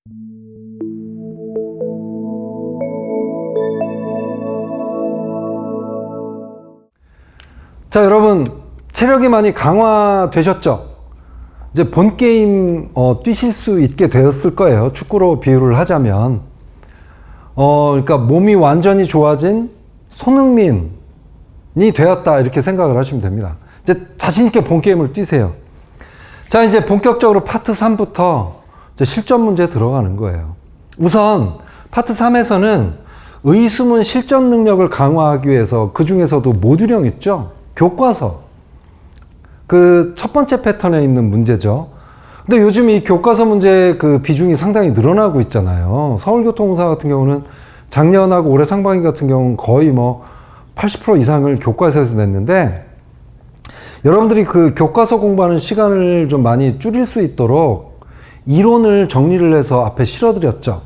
자, 여러분 체력이 많이 강화되셨죠? 이제 본 게임 뛰실 수 있게 되었을 거예요. 축구로 비유를 하자면 그러니까 몸이 완전히 좋아진 손흥민이 되었다 이렇게 생각을 하시면 됩니다. 이제 자신 있게 본 게임을 뛰세요. 자, 이제 본격적으로 파트 3부터 이제 실전 문제 들어가는 거예요. 우선 파트 3에서는 의수문 실전 능력을 강화하기 위해서 그 중에서도 모듈형 있죠? 교과서. 그 첫 번째 패턴에 있는 문제죠. 근데 요즘 이 교과서 문제 그 비중이 상당히 늘어나고 있잖아요. 서울교통공사 같은 경우는 작년하고 올해 상반기 같은 경우는 거의 뭐 80% 이상을 교과서에서 냈는데, 여러분들이 그 교과서 공부하는 시간을 좀 많이 줄일 수 있도록 이론을 정리를 해서 앞에 실어드렸죠.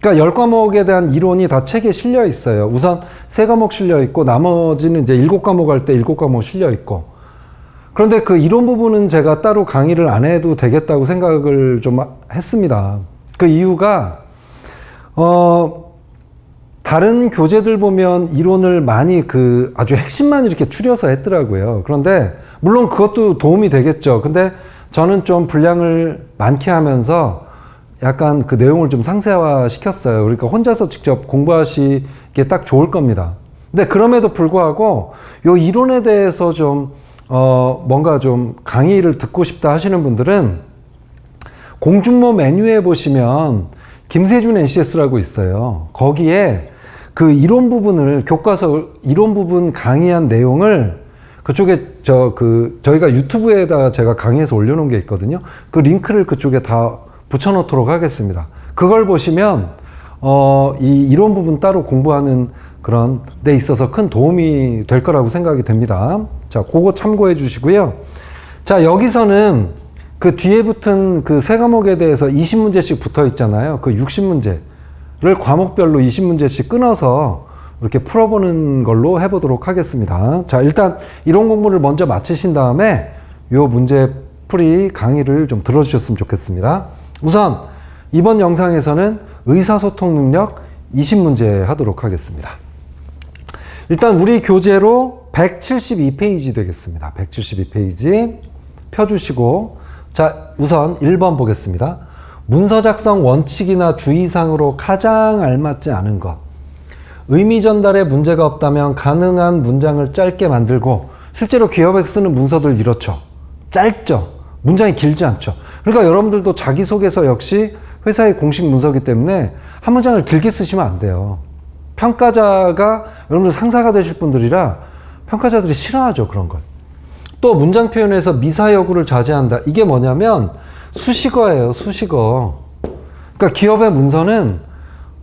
그러니까 10과목에 대한 이론이 다 책에 실려 있어요. 우선 3과목 실려 있고 나머지는 이제 7과목 할 때 7과목 실려 있고. 그런데 그 이론 부분은 제가 따로 강의를 안 해도 되겠다고 생각을 좀 했습니다. 그 이유가 다른 교재들 보면 이론을 많이 그 아주 핵심만 이렇게 추려서 했더라고요. 그런데 물론 그것도 도움이 되겠죠. 근데 저는 좀 분량을 많게 하면서 약간 그 내용을 좀 상세화 시켰어요. 그러니까 혼자서 직접 공부하시기에 딱 좋을 겁니다. 근데 그럼에도 불구하고 요 이론에 대해서 좀 뭔가 좀 강의를 듣고 싶다 하시는 분들은 공중모 메뉴에 보시면 김세준 NCS라고 있어요. 거기에 그 이론 부분을, 교과서 이론 부분 강의한 내용을 그쪽에 저희가 유튜브에다가 제가 강의해서 올려놓은 게 있거든요. 그 링크를 그쪽에 다 붙여놓도록 하겠습니다. 그걸 보시면 이 이론 부분 따로 공부하는 그런 데 있어서 큰 도움이 될 거라고 생각이 됩니다. 자, 그거 참고해 주시고요. 자, 여기서는 그 뒤에 붙은 그 3과목에 대해서 20문제씩 붙어 있잖아요. 그 60문제를 과목별로 20문제씩 끊어서 이렇게 풀어보는 걸로 해보도록 하겠습니다. 자, 일단 이론 공부를 먼저 마치신 다음에 요 문제 풀이 강의를 좀 들어주셨으면 좋겠습니다. 우선 이번 영상에서는 의사소통 능력 20문제 하도록 하겠습니다. 일단 우리 교재로 172페이지 되겠습니다. 172페이지 펴주시고, 자, 우선 1번 보겠습니다. 문서 작성 원칙이나 주의사항으로 가장 알맞지 않은 것. 의미 전달에 문제가 없다면 가능한 문장을 짧게 만들고, 실제로 기업에서 쓰는 문서들 이렇죠. 짧죠. 문장이 길지 않죠. 그러니까 여러분들도 자기소개서 역시 회사의 공식 문서이기 때문에 한 문장을 길게 쓰시면 안 돼요. 평가자가 여러분들 상사가 되실 분들이라 평가자들이 싫어하죠, 그런 걸. 또 문장 표현에서 미사여구를 자제한다. 이게 뭐냐면 수식어예요, 수식어. 그러니까 기업의 문서는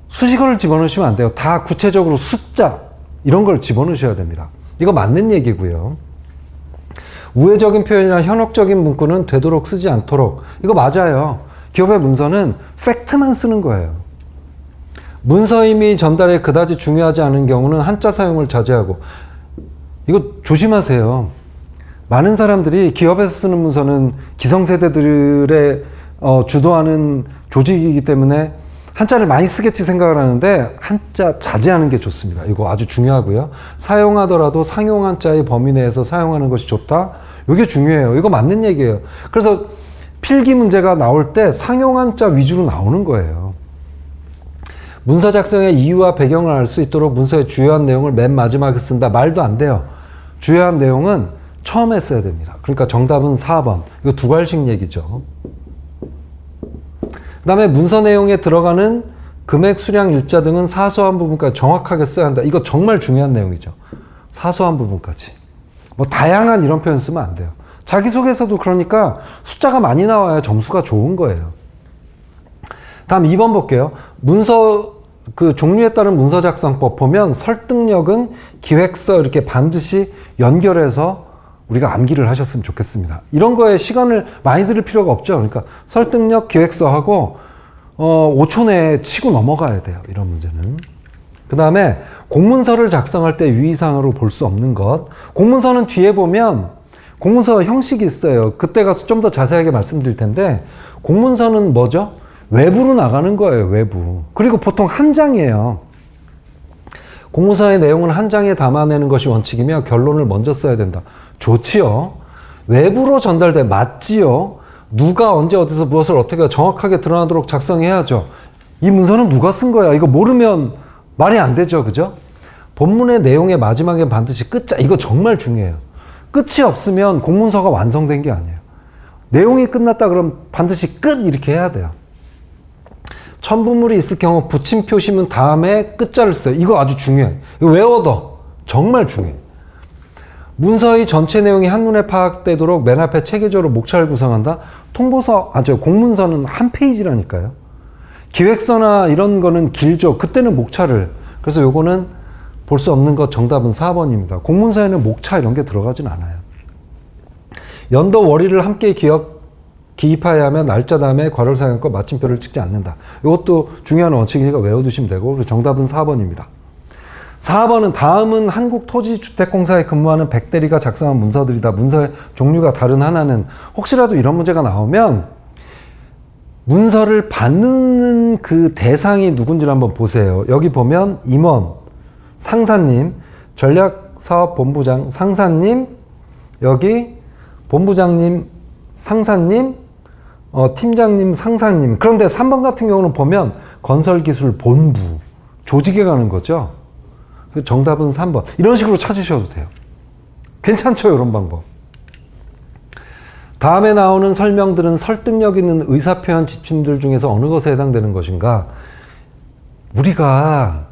수식어를 집어넣으시면 안 돼요. 다 구체적으로 숫자 이런 걸 집어넣으셔야 됩니다. 이거 맞는 얘기고요. 우회적인 표현이나 현혹적인 문구는 되도록 쓰지 않도록. 이거 맞아요. 기업의 문서는 팩트만 쓰는 거예요. 문서임이 전달에 그다지 중요하지 않은 경우는 한자 사용을 자제하고. 이거 조심하세요. 많은 사람들이 기업에서 쓰는 문서는 기성세대들의 주도하는 조직이기 때문에 한자를 많이 쓰겠지 생각을 하는데 한자 자제하는 게 좋습니다. 이거 아주 중요하고요. 사용하더라도 상용 한자의 범위 내에서 사용하는 것이 좋다. 이게 중요해요. 이거 맞는 얘기예요. 그래서 필기 문제가 나올 때 상용 한자 위주로 나오는 거예요. 문서 작성의 이유와 배경을 알 수 있도록 문서의 주요한 내용을 맨 마지막에 쓴다. 말도 안 돼요. 주요한 내용은 처음에 써야 됩니다. 그러니까 정답은 4번. 이거 두 갈식 얘기죠. 그 다음에 문서 내용에 들어가는 금액, 수량, 일자 등은 사소한 부분까지 정확하게 써야 한다. 이거 정말 중요한 내용이죠. 사소한 부분까지. 뭐 다양한 이런 표현 쓰면 안 돼요. 자기소개서도 그러니까 숫자가 많이 나와야 점수가 좋은 거예요. 다음 2번 볼게요. 문서 그 종류에 따른 문서 작성법 보면 설득력은 기획서 이렇게 반드시 연결해서 우리가 암기를 하셨으면 좋겠습니다. 이런 거에 시간을 많이 들일 필요가 없죠. 그러니까 설득력, 기획서하고 5초 내에 치고 넘어가야 돼요. 이런 문제는. 그 다음에 공문서를 작성할 때 유의사항으로 볼 수 없는 것. 공문서는 뒤에 보면 공문서 형식이 있어요. 그때 가서 좀 더 자세하게 말씀드릴 텐데 공문서는 뭐죠? 외부로 나가는 거예요, 외부. 그리고 보통 한 장이에요. 공문서의 내용은 한 장에 담아내는 것이 원칙이며 결론을 먼저 써야 된다. 좋지요. 외부로 전달돼 맞지요. 누가 언제 어디서 무엇을 어떻게 정확하게 드러나도록 작성해야죠. 이 문서는 누가 쓴 거야? 이거 모르면 말이 안 되죠. 그죠? 본문의 내용의 마지막에 반드시 끝자. 이거 정말 중요해요. 끝이 없으면 공문서가 완성된 게 아니에요. 내용이 끝났다 그러면 반드시 끝 이렇게 해야 돼요. 첨부물이 있을 경우 붙임 표시문 다음에 끝자를 써요. 이거 아주 중요해요. 이거 외워둬. 정말 중요해요. 문서의 전체 내용이 한눈에 파악되도록 맨 앞에 체계적으로 목차를 구성한다. 통보서, 공문서는 한 페이지라니까요. 기획서나 이런 거는 길죠. 그때는 목차를. 그래서 요거는 볼 수 없는 것 정답은 4번입니다. 공문서에는 목차 이런 게 들어가진 않아요. 연도 월일을 함께 기입하여야 하면 날짜 다음에 괄호를 사용하고 마침표를 찍지 않는다. 이것도 중요한 원칙이니까 외워두시면 되고 정답은 4번입니다. 4번은 다음은 한국토지주택공사에 근무하는 백대리가 작성한 문서들이다. 문서의 종류가 다른 하나는 혹시라도 이런 문제가 나오면 문서를 받는 그 대상이 누군지를 한번 보세요. 여기 보면 임원, 상사님, 전략사업본부장, 상사님, 여기 본부장님, 상사님, 팀장님, 상사님. 그런데 3번 같은 경우는 보면 건설기술본부, 조직에 가는 거죠. 정답은 3번. 이런 식으로 찾으셔도 돼요. 괜찮죠? 이런 방법. 다음에 나오는 설명들은 설득력 있는 의사표현 지침들 중에서 어느 것에 해당되는 것인가? 우리가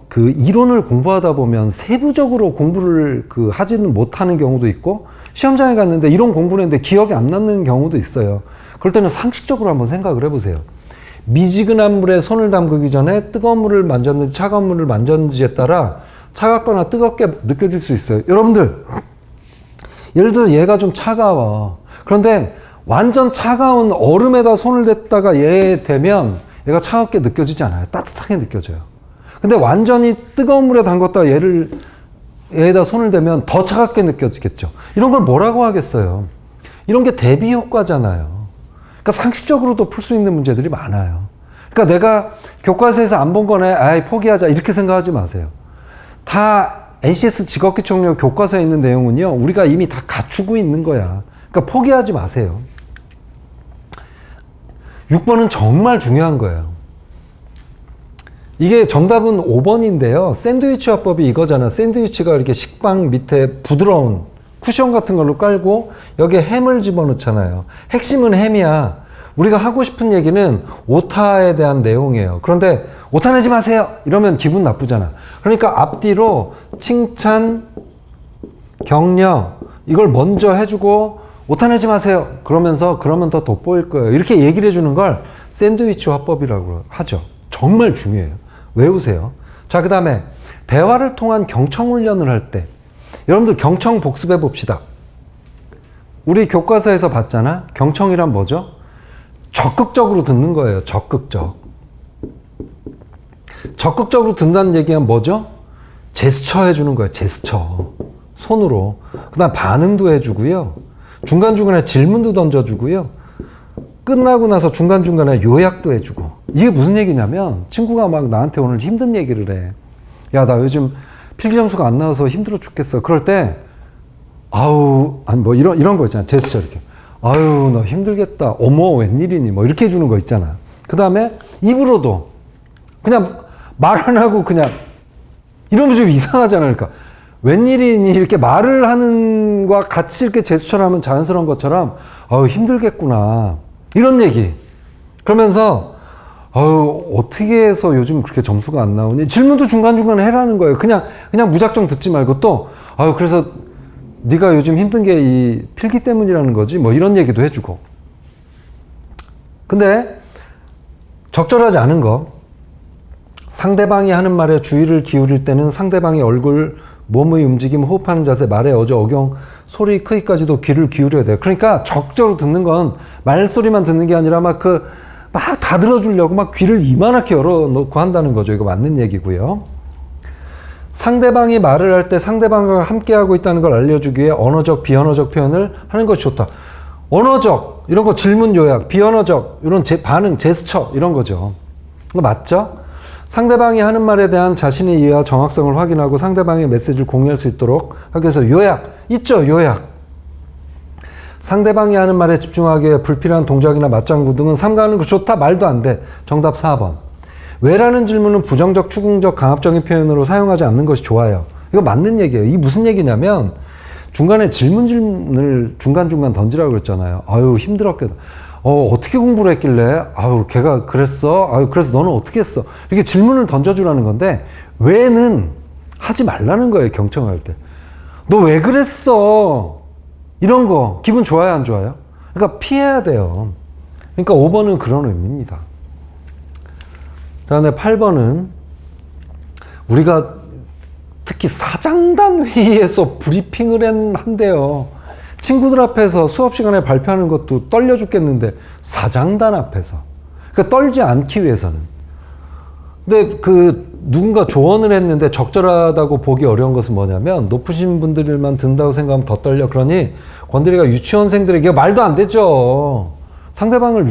그 이론을 공부하다 보면 세부적으로 공부를 하지는 못하는 경우도 있고 시험장에 갔는데 이론 공부를 했는데 기억이 안 나는 경우도 있어요. 그럴 때는 상식적으로 한번 생각을 해보세요. 미지근한 물에 손을 담그기 전에 뜨거운 물을 만졌는지 차가운 물을 만졌는지에 따라 차갑거나 뜨겁게 느껴질 수 있어요. 여러분들, 예를 들어 얘가 좀 차가워. 그런데 완전 차가운 얼음에다 손을 댔다가 얘 대면 얘가 차갑게 느껴지지 않아요. 따뜻하게 느껴져요. 근데 완전히 뜨거운 물에 담갔다가 얘에다 손을 대면 더 차갑게 느껴지겠죠. 이런 걸 뭐라고 하겠어요? 이런 게 대비 효과잖아요. 그러니까 상식적으로도 풀 수 있는 문제들이 많아요. 그러니까 내가 교과서에서 안 본 거네, 아이 포기하자 이렇게 생각하지 마세요. 다 NCS 직업기총력 교과서에 있는 내용은요, 우리가 이미 다 갖추고 있는 거야. 그러니까 포기하지 마세요. 6번은 정말 중요한 거예요. 이게 정답은 5번인데요. 샌드위치 화법이 이거잖아. 샌드위치가 이렇게 식빵 밑에 부드러운 쿠션 같은 걸로 깔고 여기에 햄을 집어넣잖아요. 핵심은 햄이야. 우리가 하고 싶은 얘기는 오타에 대한 내용이에요. 그런데 오타 내지 마세요 이러면 기분 나쁘잖아. 그러니까 앞뒤로 칭찬, 격려 이걸 먼저 해주고 오타 내지 마세요 그러면서 그러면 더 돋보일 거예요. 이렇게 얘기를 해주는 걸 샌드위치 화법이라고 하죠. 정말 중요해요. 외우세요. 자, 그 다음에 대화를 통한 경청훈련을 할 때 여러분들 경청 복습해 봅시다. 우리 교과서에서 봤잖아. 경청이란 뭐죠? 적극적으로 듣는 거예요. 적극적으로 듣는다는 얘기는 뭐죠? 제스처 해주는 거예요. 제스처. 손으로. 그 다음 반응도 해주고요. 중간중간에 질문도 던져주고요. 끝나고 나서 중간중간에 요약도 해주고. 이게 무슨 얘기냐면 친구가 막 나한테 오늘 힘든 얘기를 해. 야, 나 요즘 필기 점수가 안 나와서 힘들어 죽겠어. 그럴 때 아우, 아니 뭐 이런 거 있잖아. 제스처 이렇게. 아유, 너 힘들겠다. 어머, 웬일이니? 뭐 이렇게 해주는 거 있잖아. 그 다음에 입으로도 그냥 말 안 하고 그냥 이러면 좀 이상하잖아요. 그러니까 웬일이니? 이렇게 말을 하는 거와 같이 이렇게 제스처를 하면 자연스러운 것처럼 아유, 힘들겠구나. 이런 얘기. 그러면서 아유, 어떻게 해서 요즘 그렇게 점수가 안 나오니? 질문도 중간중간에 해라는 거예요. 그냥 무작정 듣지 말고 또 아유, 그래서 네가 요즘 힘든 게 이 필기 때문이라는 거지 뭐 이런 얘기도 해주고. 근데 적절하지 않은 거, 상대방이 하는 말에 주의를 기울일 때는 상대방의 얼굴, 몸의 움직임, 호흡하는 자세, 말의 어조, 억양, 소리 크기까지도 귀를 기울여야 돼요. 그러니까 적절히 듣는 건 말소리만 듣는 게 아니라 막 다 들어주려고 막 귀를 이만하게 열어놓고 한다는 거죠. 이거 맞는 얘기고요. 상대방이 말을 할 때 상대방과 함께하고 있다는 걸 알려주기 위해 언어적, 비언어적 표현을 하는 것이 좋다. 언어적, 언어적, 이런 거 질문 요약, 비언어적, 이런 반응, 제스처, 이런 거죠. 이거 맞죠? 상대방이 하는 말에 대한 자신의 이해와 정확성을 확인하고 상대방의 메시지를 공유할 수 있도록 하기 위해서 요약, 있죠, 요약. 상대방이 하는 말에 집중하기 위해 불필요한 동작이나 맞장구 등은 삼가하는 거 좋다, 말도 안 돼. 정답 4번. 왜라는 질문은 부정적, 추궁적, 강압적인 표현으로 사용하지 않는 것이 좋아요. 이거 맞는 얘기예요. 이게 무슨 얘기냐면 중간에 질문을 중간중간 던지라고 그랬잖아요. 아유, 힘들었겠다. 어떻게 공부를 했길래? 아유, 걔가 그랬어? 아유, 그래서 너는 어떻게 했어? 이렇게 질문을 던져주라는 건데, 왜는 하지 말라는 거예요, 경청할 때. 너 왜 그랬어? 이런 거, 기분 좋아요, 안 좋아요? 그러니까 피해야 돼요. 그러니까 5번은 그런 의미입니다. 자, 근데 8번은 우리가 특히 사장단 회의에서 브리핑을 한대요. 친구들 앞에서 수업 시간에 발표하는 것도 떨려 죽겠는데 사장단 앞에서. 그러니까 떨지 않기 위해서는. 근데 누군가 조언을 했는데 적절하다고 보기 어려운 것은 뭐냐면 높으신 분들만 든다고 생각하면 더 떨려. 그러니 권대리가 유치원생들에게 말도 안 되죠. 상대방을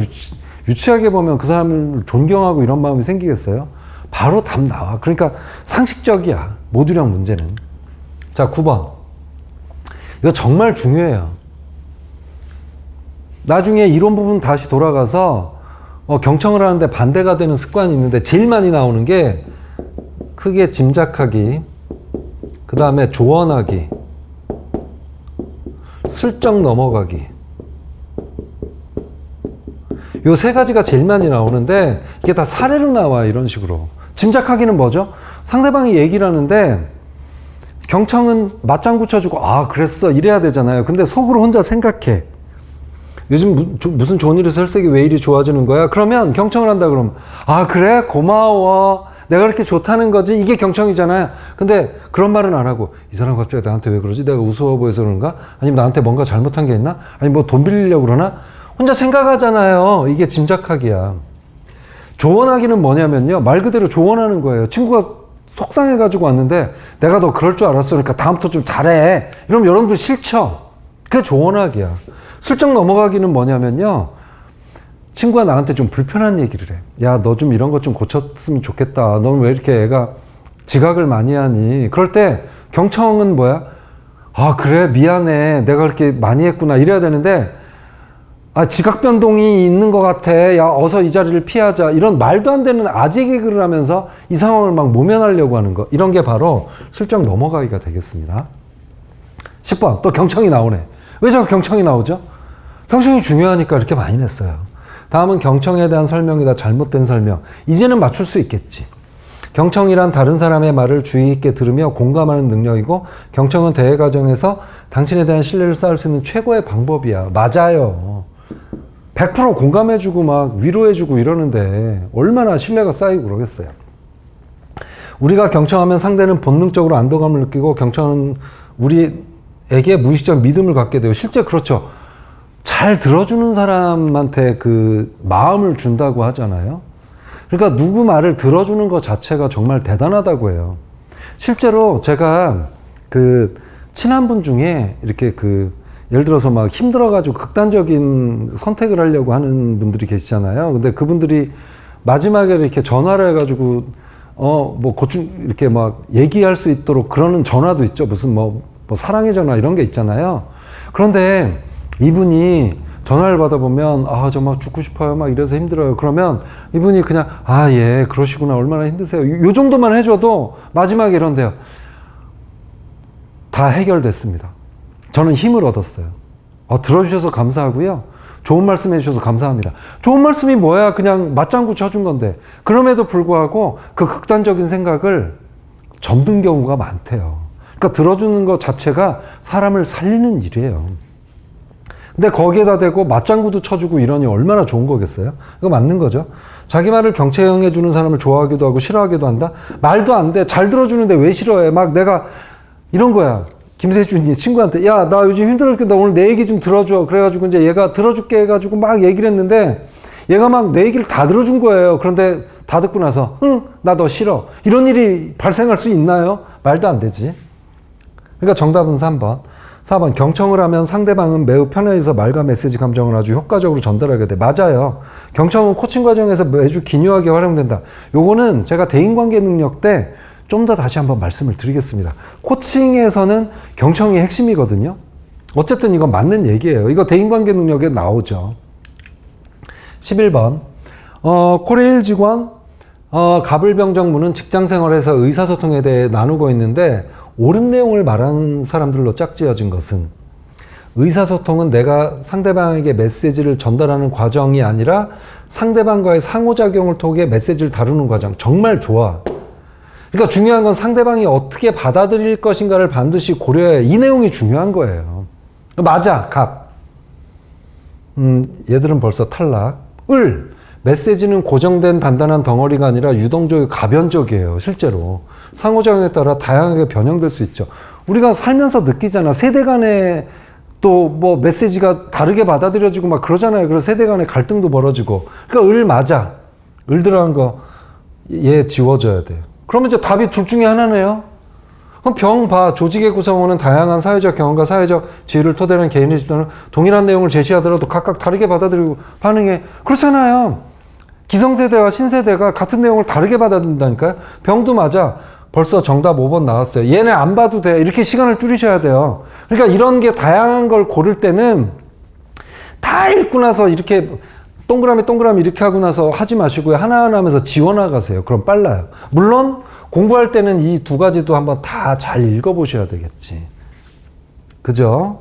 유치하게 보면 그 사람을 존경하고 이런 마음이 생기겠어요? 바로 답 나와. 그러니까 상식적이야. 모듈형 문제는. 자, 9번. 이거 정말 중요해요. 나중에 이론 부분 다시 돌아가서 경청을 하는데 반대가 되는 습관이 있는데 제일 많이 나오는 게 크게 짐작하기, 그 다음에 조언하기, 슬쩍 넘어가기. 요 세 가지가 제일 많이 나오는데 이게 다 사례로 나와. 이런 식으로. 짐작하기는 뭐죠? 상대방이 얘기를 하는데 경청은 맞장구 쳐주고 아 그랬어 이래야 되잖아요. 근데 속으로 혼자 생각해. 요즘 무슨 좋은 일이 설색이 왜 이리 좋아지는 거야? 그러면 경청을 한다 그러면 아 그래? 고마워. 내가 그렇게 좋다는 거지? 이게 경청이잖아요. 근데 그런 말은 안 하고 이 사람 갑자기 나한테 왜 그러지? 내가 우스워 보여서 그런가? 아니면 나한테 뭔가 잘못한 게 있나? 아니면 뭐 돈 빌리려고 그러나? 혼자 생각하잖아요. 이게 짐작하기야. 조언하기는 뭐냐면요. 말 그대로 조언하는 거예요. 친구가 속상해가지고 왔는데 내가 너 그럴 줄 알았어. 그러니까 다음부터 좀 잘해. 이러면 여러분들 싫죠? 그게 조언하기야. 슬쩍 넘어가기는 뭐냐면요. 친구가 나한테 좀 불편한 얘기를 해. 야, 너 좀 이런 것 좀 고쳤으면 좋겠다. 넌 왜 이렇게 애가 지각을 많이 하니? 그럴 때 경청은 뭐야? 아, 그래? 미안해. 내가 그렇게 많이 했구나. 이래야 되는데 아, 지각 변동이 있는 것 같아. 야, 어서 이 자리를 피하자. 이런 말도 안 되는 아재 개그를 하면서 이 상황을 막 모면하려고 하는 거. 이런 게 바로 슬쩍 넘어가기가 되겠습니다. 10번. 또 경청이 나오네. 왜 자꾸 경청이 나오죠? 경청이 중요하니까 이렇게 많이 냈어요. 다음은 경청에 대한 설명이다. 잘못된 설명. 이제는 맞출 수 있겠지. 경청이란 다른 사람의 말을 주의 있게 들으며 공감하는 능력이고 경청은 대화 과정에서 당신에 대한 신뢰를 쌓을 수 있는 최고의 방법이야. 맞아요. 100% 공감해주고 막 위로해주고 이러는데 얼마나 신뢰가 쌓이고 그러겠어요. 우리가 경청하면 상대는 본능적으로 안도감을 느끼고 경청은 우리에게 무의식적 믿음을 갖게 돼요. 실제 그렇죠. 잘 들어주는 사람한테 그 마음을 준다고 하잖아요. 그러니까 누구 말을 들어주는 것 자체가 정말 대단하다고 해요. 실제로 제가 친한 분 중에 이렇게 예를 들어서 막 힘들어가지고 극단적인 선택을 하려고 하는 분들이 계시잖아요. 근데 그분들이 마지막에 이렇게 전화를 해가지고, 이렇게 막 얘기할 수 있도록 그러는 전화도 있죠. 무슨 사랑의 전화 이런 게 있잖아요. 그런데 이분이 전화를 받아보면, 저 막 죽고 싶어요. 막 이래서 힘들어요. 그러면 이분이 그냥, 예, 그러시구나. 얼마나 힘드세요. 요 정도만 해줘도 마지막에 이런데요. 다 해결됐습니다. 저는 힘을 얻었어요. 들어주셔서 감사하고요. 좋은 말씀 해주셔서 감사합니다. 좋은 말씀이 뭐야? 그냥 맞장구 쳐준 건데. 그럼에도 불구하고 그 극단적인 생각을 접는 경우가 많대요. 그러니까 들어주는 것 자체가 사람을 살리는 일이에요. 근데 거기에다 대고 맞장구도 쳐주고 이러니 얼마나 좋은 거겠어요? 이거 맞는 거죠. 자기 말을 경청해주는 사람을 좋아하기도 하고 싫어하기도 한다? 말도 안 돼. 잘 들어주는데 왜 싫어해? 막 내가 이런 거야. 김세준이 친구한테 야, 나 요즘 힘들어 죽겠다. 오늘 내 얘기 좀 들어줘. 그래가지고 이제 얘가 들어줄게 해가지고 막 얘기를 했는데 얘가 막 내 얘기를 다 들어준 거예요. 그런데 다 듣고 나서 응, 나 너 싫어. 이런 일이 발생할 수 있나요? 말도 안 되지. 그러니까 정답은 3번. 4번 경청을 하면 상대방은 매우 편해서 말과 메시지 감정을 아주 효과적으로 전달하게 돼. 맞아요. 경청은 코칭 과정에서 매주 기묘하게 활용된다. 요거는 제가 대인관계 능력 때 좀 더 다시 한번 말씀을 드리겠습니다. 코칭에서는 경청이 핵심이거든요. 어쨌든 이건 맞는 얘기예요. 이거 대인관계 능력에 나오죠. 11번 코레일 직원 가불병정문은 직장생활에서 의사소통에 대해 나누고 있는데 옳은 내용을 말하는 사람들로 짝지어진 것은 의사소통은 내가 상대방에게 메시지를 전달하는 과정이 아니라 상대방과의 상호작용을 통해 메시지를 다루는 과정. 정말 좋아. 그러니까 중요한 건 상대방이 어떻게 받아들일 것인가를 반드시 고려해야 이 내용이 중요한 거예요. 맞아, 갑. 얘들은 벌써 탈락. 을. 메시지는 고정된 단단한 덩어리가 아니라 유동적이고 가변적이에요. 실제로. 상호작용에 따라 다양하게 변형될 수 있죠. 우리가 살면서 느끼잖아. 세대 간에 또 뭐 메시지가 다르게 받아들여지고 막 그러잖아요. 그래서 세대 간에 갈등도 벌어지고. 그러니까 을 맞아. 을 들어간 거 얘 지워줘야 돼요. 그러면 이제 답이 둘 중에 하나네요. 그럼 병 봐. 조직의 구성원은 다양한 사회적 경험과 사회적 지위를 토대로 한 개인의 집단은 동일한 내용을 제시하더라도 각각 다르게 받아들이고 반응해. 그렇잖아요. 기성세대와 신세대가 같은 내용을 다르게 받아들인다니까요. 병도 맞아. 벌써 정답 5번 나왔어요. 얘네 안 봐도 돼. 이렇게 시간을 줄이셔야 돼요. 그러니까 이런 게 다양한 걸 고를 때는 다 읽고 나서 이렇게 동그라미 이렇게 하고 나서 하지 마시고요. 하나하나 하면서 지워나가세요. 그럼 빨라요. 물론 공부할 때는 이 두 가지도 한번 다 잘 읽어보셔야 되겠지. 그죠?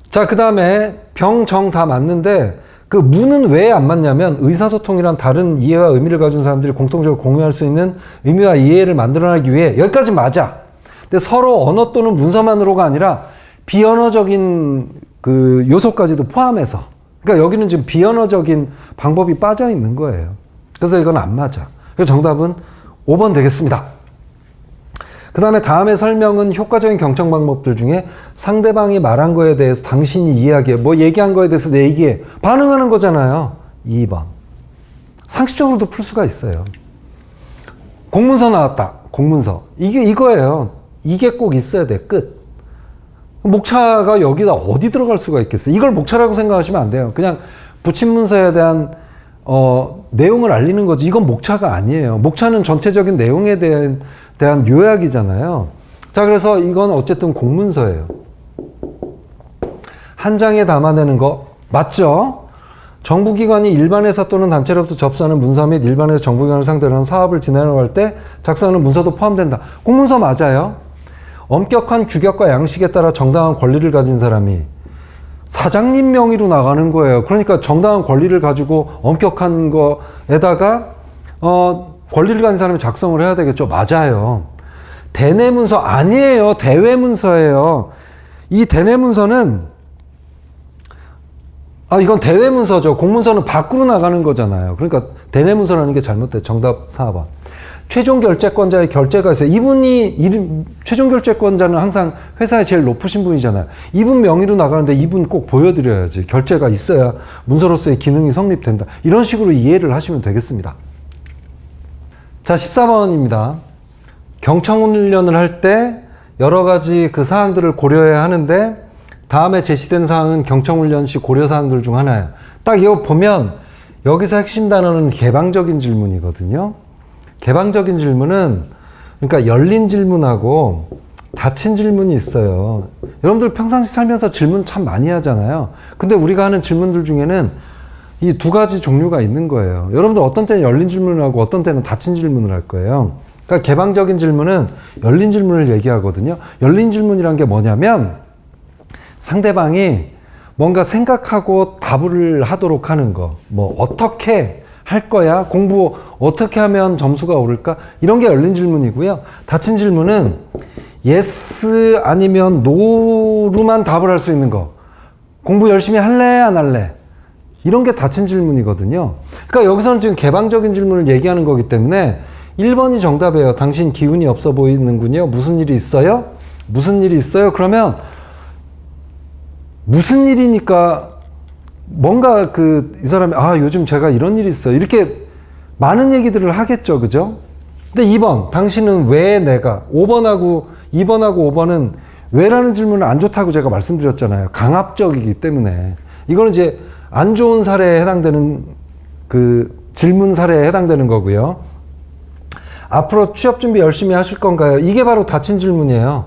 자, 그 다음에 병, 정 다 맞는데 그 무는 왜 안 맞냐면 의사소통이란 다른 이해와 의미를 가진 사람들이 공통적으로 공유할 수 있는 의미와 이해를 만들어내기 위해 여기까지 맞아. 근데 서로 언어 또는 문서만으로가 아니라 비언어적인 그 요소까지도 포함해서 그러니까 여기는 지금 비언어적인 방법이 빠져 있는 거예요. 그래서 이건 안 맞아. 그래서 정답은 5번 되겠습니다. 그 다음에 설명은 효과적인 경청 방법들 중에 상대방이 말한 거에 대해서 당신이 이해하기에 뭐 얘기한 거에 대해서 내 얘기에 반응하는 거잖아요. 2번. 상식적으로도 풀 수가 있어요. 공문서 나왔다. 공문서. 이거예요. 이게 꼭 있어야 돼. 끝. 목차가 여기다 어디 들어갈 수가 있겠어요. 이걸 목차라고 생각하시면 안 돼요. 그냥 부친문서에 대한 내용을 알리는 거지. 이건 목차가 아니에요. 목차는 전체적인 내용에 대한 요약이잖아요. 자, 그래서 이건 어쨌든 공문서예요. 한 장에 담아내는 거 맞죠? 정부기관이 일반 회사 또는 단체로부터 접수하는 문서 및 일반 회사 정부기관을 상대로 하는 사업을 진행할 때 작성하는 문서도 포함된다. 공문서 맞아요. 엄격한 규격과 양식에 따라 정당한 권리를 가진 사람이 사장님 명의로 나가는 거예요. 그러니까 정당한 권리를 가지고 엄격한 거에다가 권리를 가진 사람이 작성을 해야 되겠죠. 맞아요. 대내문서 아니에요. 대외문서예요. 이 대내문서는 이건 대외문서죠. 공문서는 밖으로 나가는 거잖아요. 그러니까 대내문서라는 게 잘못돼. 정답 4번. 최종 결제권자의 결제가 있어요. 최종 결제권자는 항상 회사에 제일 높으신 분이잖아요. 이분 명의로 나가는데 이분 꼭 보여드려야지. 결제가 있어야 문서로서의 기능이 성립된다. 이런 식으로 이해를 하시면 되겠습니다. 자, 14번입니다. 경청훈련을 할 때 여러 가지 그 사항들을 고려해야 하는데 다음에 제시된 사항은 경청훈련 시 고려 사항들 중 하나예요. 딱 이거 보면 여기서 핵심 단어는 개방적인 질문이거든요. 개방적인 질문은 그러니까 열린 질문하고 닫힌 질문이 있어요. 여러분들 평상시 살면서 질문 참 많이 하잖아요. 근데 우리가 하는 질문들 중에는 이 두 가지 종류가 있는 거예요. 여러분들 어떤 때는 열린 질문을 하고 어떤 때는 닫힌 질문을 할 거예요. 그러니까 개방적인 질문은 열린 질문을 얘기하거든요. 열린 질문이란 게 뭐냐면 상대방이 뭔가 생각하고 답을 하도록 하는 거. 뭐 어떻게 할 거야? 공부 어떻게 하면 점수가 오를까? 이런 게 열린 질문이고요. 닫힌 질문은 yes 아니면 no로만 답을 할 수 있는 거. 공부 열심히 할래? 안 할래? 이런 게 닫힌 질문이거든요. 그러니까 여기서는 지금 개방적인 질문을 얘기하는 거기 때문에 1번이 정답이에요. 당신 기운이 없어 보이는군요. 무슨 일이 있어요? 무슨 일이 있어요? 그러면 무슨 일이니까 뭔가 이 사람이 요즘 제가 이런 일이 있어요. 이렇게 많은 얘기들을 하겠죠. 그죠? 근데 2번 당신은 왜 내가 2번하고 5번은 왜라는 질문은 안 좋다고 제가 말씀드렸잖아요. 강압적이기 때문에. 이거는 이제 안 좋은 사례에 해당되는 그 질문 사례에 해당되는 거고요. 앞으로 취업 준비 열심히 하실 건가요? 이게 바로 닫힌 질문이에요.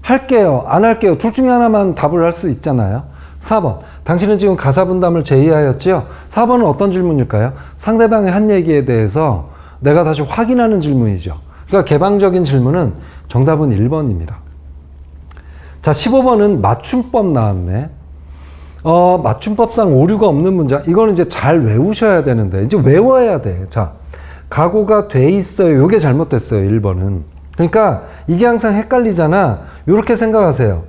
할게요, 안 할게요. 둘 중에 하나만 답을 할 수 있잖아요. 4번. 당신은 지금 가사분담을 제의하였지요? 4번은 어떤 질문일까요? 상대방의 한 얘기에 대해서 내가 다시 확인하는 질문이죠. 그러니까 개방적인 질문은 정답은 1번입니다. 자, 15번은 맞춤법 나왔네. 맞춤법상 오류가 없는 문장. 이거는 이제 잘 외우셔야 되는데, 이제 외워야 돼. 자, 각오가 돼 있어요. 요게 잘못됐어요. 1번은. 그러니까 이게 항상 헷갈리잖아. 요렇게 생각하세요.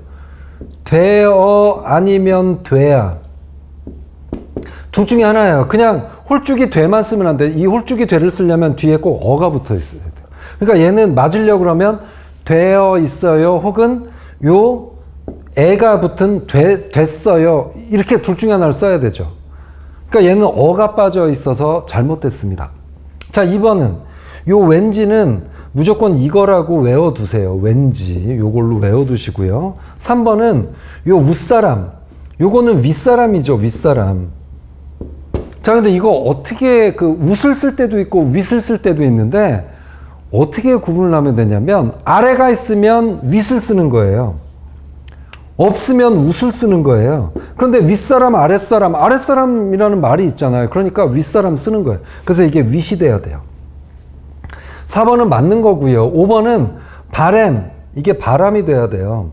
되어 아니면 돼야. 둘 중에 하나예요. 그냥 홀쭉이 돼만 쓰면 안 돼. 이 홀쭉이 돼를 쓰려면 뒤에 꼭 어가 붙어 있어야 돼요. 그러니까 얘는 맞으려고 그러면 되어 있어요. 혹은 요 애가 붙은 됐어요. 이렇게 둘 중에 하나를 써야 되죠. 그러니까 얘는 어가 빠져 있어서 잘못됐습니다. 자, 2번은 요 왠지는 무조건 이거라고 외워두세요. 왠지 요걸로 외워두시고요. 3번은 요 웃사람, 요거는 윗사람이죠. 윗사람. 자, 근데 이거 어떻게 그 웃을 쓸 때도 있고 윗을 쓸 때도 있는데 어떻게 구분을 하면 되냐면 아래가 있으면 윗을 쓰는 거예요. 없으면 웃을 쓰는 거예요. 그런데 윗사람, 아랫사람, 아랫사람이라는 말이 있잖아요. 그러니까 윗사람 쓰는 거예요. 그래서 이게 윗이 돼야 돼요. 4번은 맞는 거고요. 5번은 바램, 이게 바람이 돼야 돼요.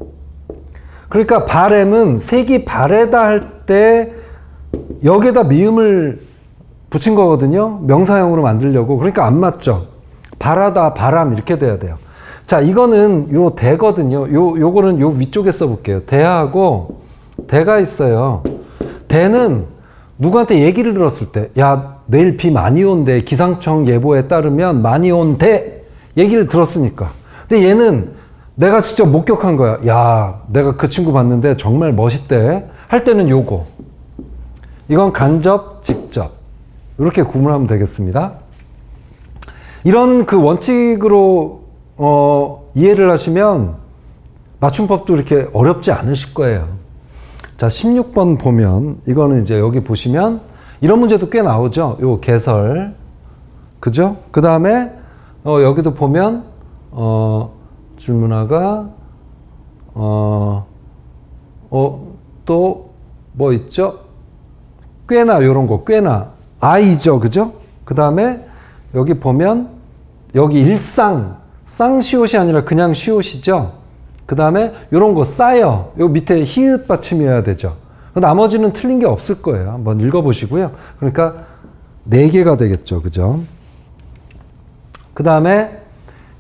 그러니까 바램은 색이 바래다 할 때 여기에다 미음을 붙인 거거든요. 명사형으로 만들려고. 그러니까 안 맞죠. 바라다, 바람 이렇게 돼야 돼요. 자, 이거는 요 대거든요. 요거는 요 위쪽에 써볼게요. 대하고 대가 있어요. 대는 누구한테 얘기를 들었을 때, 야, 내일 비 많이 온대. 기상청 예보에 따르면 많이 온대. 얘기를 들었으니까. 근데 얘는 내가 직접 목격한 거야. 야, 내가 그 친구 봤는데 정말 멋있대. 할 때는 요거. 이건 간접, 직접. 이렇게 구분하면 되겠습니다. 이런 그 원칙으로 이해를 하시면 맞춤법도 이렇게 어렵지 않으실 거예요. 자, 16번 보면 이거는 이제 여기 보시면 이런 문제도 꽤 나오죠. 요 개설. 그죠? 그 다음에 여기도 보면 질문화가 또 뭐 있죠? 꽤나 요런 거 꽤나 아이죠. 그죠? 그 다음에 여기 보면 여기 일상 쌍시옷이 아니라 그냥 시옷이죠. 그 다음에 요런 거 쌓여. 요 밑에 히읗 받침이어야 되죠. 나머지는 틀린 게 없을 거예요. 한번 읽어보시고요. 그러니까 4개가 되겠죠. 그죠? 그 다음에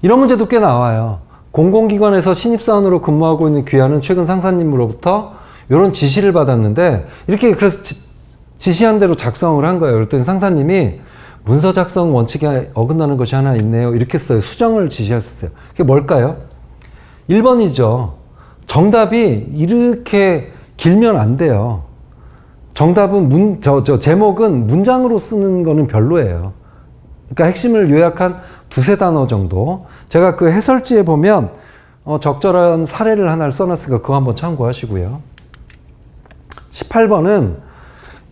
이런 문제도 꽤 나와요. 공공기관에서 신입사원으로 근무하고 있는 귀하는 최근 상사님으로부터 이런 지시를 받았는데 이렇게 그래서 지시한 대로 작성을 한 거예요. 그랬더니 상사님이 문서 작성 원칙에 어긋나는 것이 하나 있네요. 이렇게 써요. 수정을 지시하셨어요. 그게 뭘까요? 1번이죠. 정답이 이렇게 길면 안 돼요. 정답은 제목은 문장으로 쓰는 거는 별로예요. 그러니까 핵심을 요약한 2-3단어 정도. 제가 그 해설지에 보면 적절한 사례를 하나를 써놨으니까 그거 한번 참고하시고요. 18번은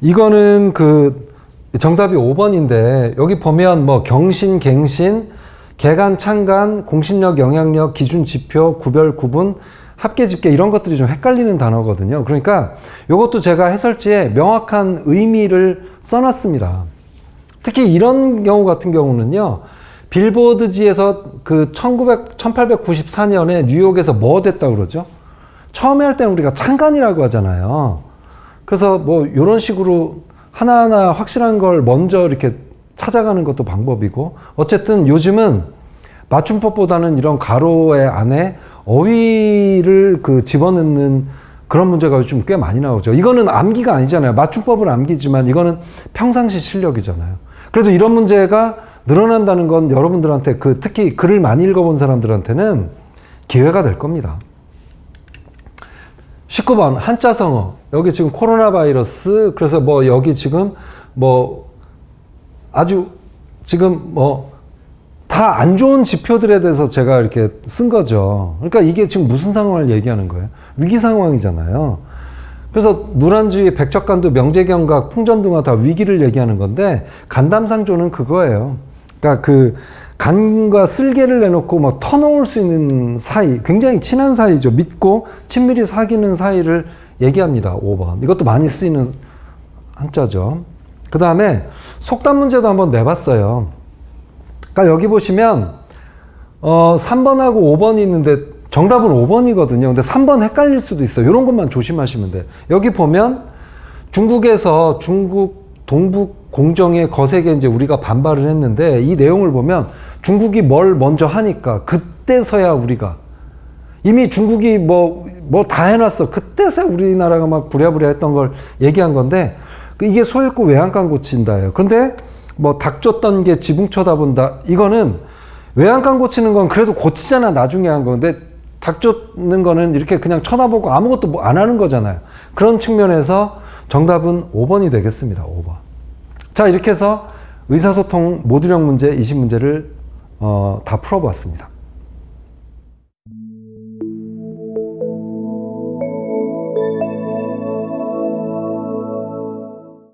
이거는 그 정답이 5번인데 여기 보면 뭐 경신, 갱신, 개간, 창간, 공신력, 영향력, 기준, 지표, 구별, 구분, 합계, 집계 이런 것들이 좀 헷갈리는 단어거든요. 그러니까 이것도 제가 해설지에 명확한 의미를 써놨습니다. 특히 이런 경우 같은 경우는요. 빌보드지에서 그 1894년에 뉴욕에서 뭐 됐다고 그러죠? 처음에 할 때는 우리가 창간이라고 하잖아요. 그래서 뭐 이런 식으로 하나하나 확실한 걸 먼저 이렇게 찾아가는 것도 방법이고 어쨌든 요즘은 맞춤법보다는 이런 가로의 안에 어휘를 그 집어넣는 그런 문제가 요즘 꽤 많이 나오죠. 이거는 암기가 아니잖아요. 맞춤법은 암기지만 이거는 평상시 실력이잖아요. 그래도 이런 문제가 늘어난다는 건 여러분들한테 특히 글을 많이 읽어본 사람들한테는 기회가 될 겁니다. 19번 한자성어. 여기 지금 코로나 바이러스 그래서 뭐 여기 지금 뭐 아주 지금 뭐 다 안 좋은 지표들에 대해서 제가 이렇게 쓴 거죠. 그러니까 이게 지금 무슨 상황을 얘기하는 거예요? 위기 상황이잖아요. 그래서 누란주의, 백척간도, 명제경각, 풍전등화 다 위기를 얘기하는 건데 간담상조는 그거예요. 그러니까 그 간과 쓸개를 내놓고 뭐 터놓을 수 있는 사이, 굉장히 친한 사이죠. 믿고 친밀히 사귀는 사이를 얘기합니다. 5번. 이것도 많이 쓰이는 한자죠. 그 다음에 속담 문제도 한번 내봤어요. 그러니까 여기 보시면 3번하고 5번이 있는데 정답은 5번이거든요. 근데 3번 헷갈릴 수도 있어요. 이런 것만 조심하시면 돼요. 여기 보면 중국에서 중국 동북 공정의 거세게 이제 우리가 반발을 했는데 이 내용을 보면 중국이 뭘 먼저 하니까 그때서야 우리가 이미 중국이 뭐 다 해놨어. 그때서야 우리나라가 막 부랴부랴 했던 걸 얘기한 건데 이게 소 잃고 외양간 고친다예요. 그런데 뭐 닭 쫓던 게 지붕 쳐다본다. 이거는 외양간 고치는 건 그래도 고치잖아. 나중에 한 건데 닭 쫓는 거는 이렇게 그냥 쳐다보고 아무것도 뭐 안 하는 거잖아요. 그런 측면에서 정답은 5번이 되겠습니다. 5번. 자, 이렇게 해서 의사소통 모듈형 문제 20문제를 다 풀어봤습니다.